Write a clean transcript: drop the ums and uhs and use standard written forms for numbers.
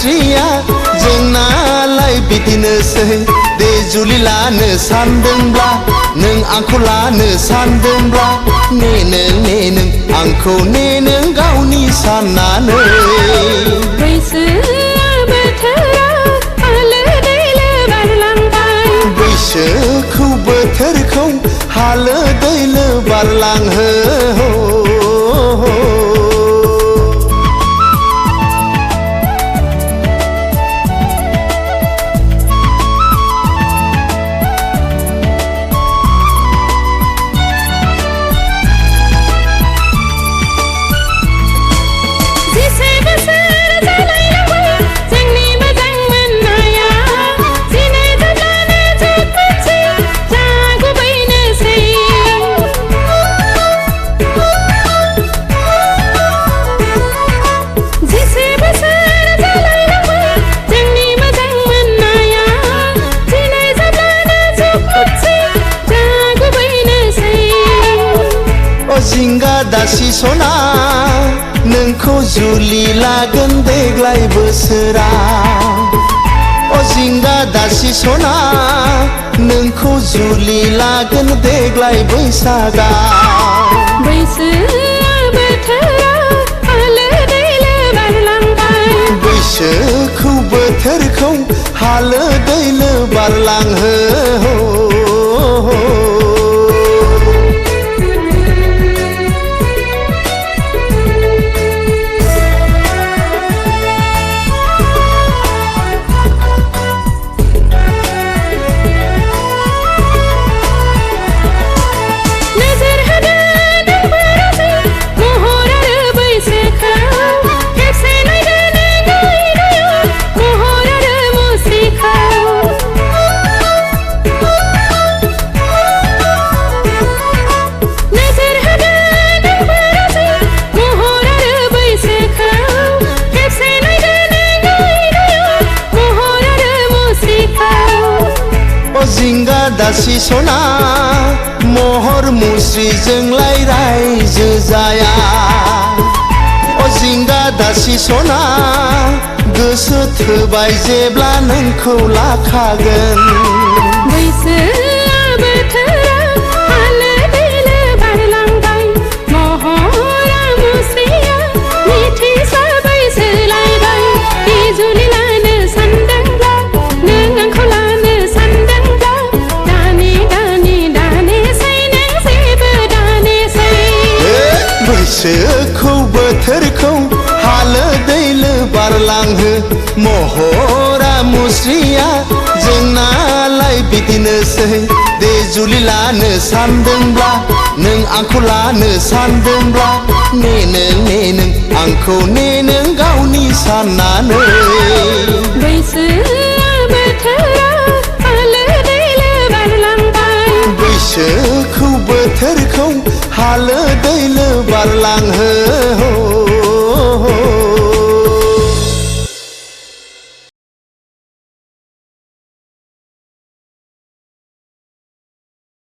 मुस्रिया जोंनालाय बिदिनोसै दे जुलि लानो सानदोंब्ला नों आंखौ लानो सानदोंब्ला ने नों आंखौ ने नों गावनि साननानै बैसो बोथोरा हालो दैलो बारलांबाय बैसोखौ बोथोरखौ हालो दैलो बारलांहो जिंगा दासि सना नोंखौ जुलि लागोन देग्लाय बोसोरा जिंगा दासि सना नोंखौ जुलि लागोन देग्लाय बैसागा बैसो बोथोरा हालो दैलो बारलांबाय बैसोखौ बोथोरखौ हालो दैलो बारलांहो जिंगा दासि सना महर मुस्रिजोंलाय रायजो जाया जिंगा दासि सना गोसो थोबाय जेब्ला नोंखौ लाखागोन बैसो बोथोरा हालो दैलो बारलांबाय महरा मुस्रिया मिथिसाबाय सोलायबाय दे जुलि लानो सानदोंब्ला नों आंखौ लानो सानदोंब्ला दानेसै नों जेबो दानेसै बैसोखौ बोथोरखौ हालो दैलो बारलांहो महरा मुस्रिया जोंनालाय बिदिनोसै दे जुलि लानो सानदोंब्ला नों आंखौ लानो सानदोंब्ला ने नों आंखौ ने नों गावनि साननानै बैसो बोथोरा हालो दैलो बारलांबाय बैसोखौ बोथोरखौ हालो दैलो बारलांहो